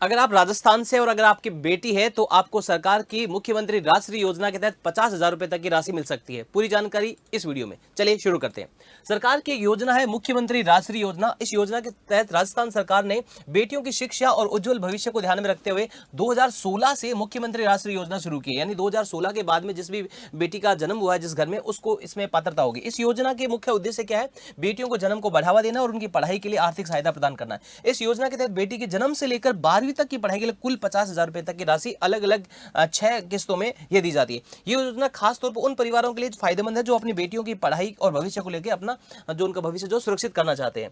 अगर आप राजस्थान से और अगर आपकी बेटी है तो आपको सरकार की मुख्यमंत्री राष्ट्रीय योजना के तहत 50,000 रुपए तक की राशि मिल सकती है। पूरी जानकारी इस वीडियो में, चलिए शुरू करते हैं। सरकार की योजना है मुख्यमंत्री राष्ट्रीय योजना। इस योजना के तहत राजस्थान सरकार ने बेटियों की शिक्षा और उज्जवल भविष्य को ध्यान में रखते हुए 2016 से मुख्यमंत्री राष्ट्रीय योजना शुरू की है। यानी 2016 के बाद में जिस भी बेटी का जन्म हुआ है जिस घर में, उसको इसमें पात्रता होगी। इस योजना के मुख्य उद्देश्य क्या है? बेटियों को जन्म को बढ़ावा देना और उनकी पढ़ाई के लिए आर्थिक सहायता प्रदान करना है। इस योजना के तहत बेटी के जन्म से लेकर 12वीं तक की पढ़ाई के लिए कुल 50,000 रुपए तक की राशि अलग अलग 6 किस्तों में यह दी जाती है। ये योजना खास तौर पर उन परिवारों के लिए फायदेमंद है जो अपनी बेटियों की पढ़ाई और भविष्य को लेकर अपना जो उनका भविष्य जो सुरक्षित करना चाहते हैं।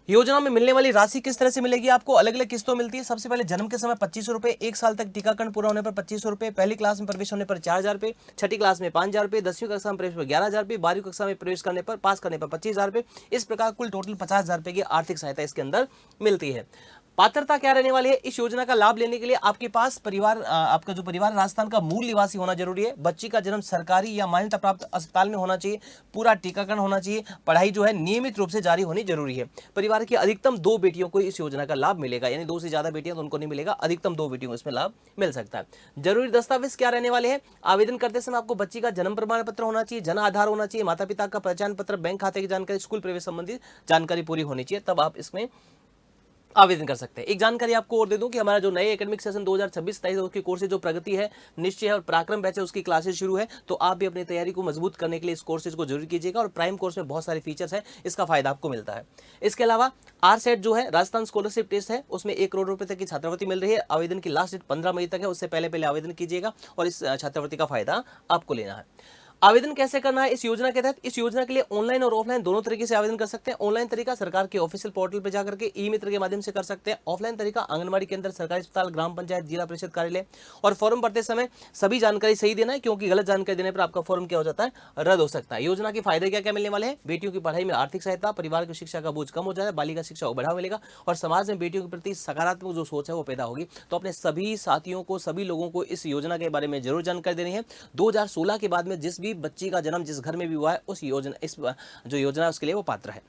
योजना में मिलने वाली राशि किस तरह से मिलेगी? आपको अलग अलग किस्तों मिलती है। सबसे पहले जन्म के समय 2500 रुपए, 1 साल तक टीकाकरण पूरा होने पर 2500 रुपए, पहली क्लास में प्रवेश होने पर 4,000 रुपए, छठी क्लास में 5,000 रुपए, 10वीं कक्षा में प्रवेश पर 11,000 रुपए, 12वीं कक्षा में प्रवेश करने पर पास करने पर 25,000 रुपए। इस प्रकार कुल टोटल 50,000 रुपए की आर्थिक सहायता इसके अंदर मिलती है। पात्रता क्या रहने वाली है? इस योजना का लाभ लेने के लिए आपके पास आपका जो परिवार राजस्थान का मूल निवासी होना जरूरी है। बच्ची का जन्म सरकारी या मान्यता प्राप्त अस्पताल में होना चाहिए। पूरा टीकाकरण होना चाहिए। पढ़ाई जो है नियमित रूप से जारी होनी जरूरी है। परिवार की अधिकतम 2 बेटियों को इस योजना का लाभ मिलेगा। यानी 2 से ज्यादा बेटियां तो उनको नहीं मिलेगा, अधिकतम 2 बेटियों को इसमें लाभ मिल सकता है। जरूरी दस्तावेज क्या रहने वाले हैं? आवेदन करते समय आपको बच्ची का जन्म प्रमाण पत्र होना चाहिए, जन आधार होना चाहिए, माता पिता का पहचान पत्र, बैंक खाते की जानकारी, स्कूल प्रवेश संबंधित जानकारी पूरी होनी चाहिए, तब आप इसमें आवेदन कर सकते हैं। एक जानकारी आपको और दे दूं कि हमारा जो नए एकेडमिक सेशन 2026-27 उसकी कोर्स जो प्रगति है, निश्चय है और पराक्रम बैच है, उसकी क्लासेस शुरू है। तो आप भी अपनी तैयारी को मजबूत करने के लिए इस कोर्सेज को जरूर कीजिएगा। और प्राइम कोर्स में बहुत सारे फीचर्स है, इसका फायदा आपको मिलता है। इसके अलावा आरसेट जो है राजस्थान स्कॉलरशिप टेस्ट है, उसमें 1 करोड़ रुपए तक की छात्रवृत्ति मिल रही है। आवेदन की लास्ट डेट 15 मई तक है, उससे पहले आवेदन कीजिएगा और इस छात्रवृत्ति का फायदा आपको लेना है। आवेदन कैसे करना है इस योजना के तहत? इस योजना के लिए ऑनलाइन और ऑफलाइन दोनों तरीके से आवेदन कर सकते हैं। ऑनलाइन तरीका सरकार के ऑफिशियल पोर्टल पर जाकर के ई मित्र के माध्यम से कर सकते हैं। ऑफलाइन तरीका आंगनबाड़ी केंद्र, सरकारी अस्पताल, ग्राम पंचायत, जिला परिषद कार्यालय। और फॉर्म भरते समय सभी जानकारी सही देना है, क्योंकि गलत जानकारी देने पर आपका फॉर्म क्या हो जाता है? रद्द हो सकता है। योजना के फायदे क्या क्या मिलने वाले हैं? बेटियों की पढ़ाई में आर्थिक सहायता, परिवार की शिक्षा का बोझ कम हो जाएगा, बालिका शिक्षा को बढ़ावा मिलेगा और समाज में बेटियों के प्रति सकारात्मक जो सोच है वो पैदा होगी। तो अपने सभी साथियों को, सभी लोगों को इस योजना के बारे में जरूर जानकारी देनी है। 2016 के बाद में जिस भी बच्ची का जन्म जिस घर में भी हुआ है, उस योजना, इस जो योजना है उसके लिए वो पात्र है।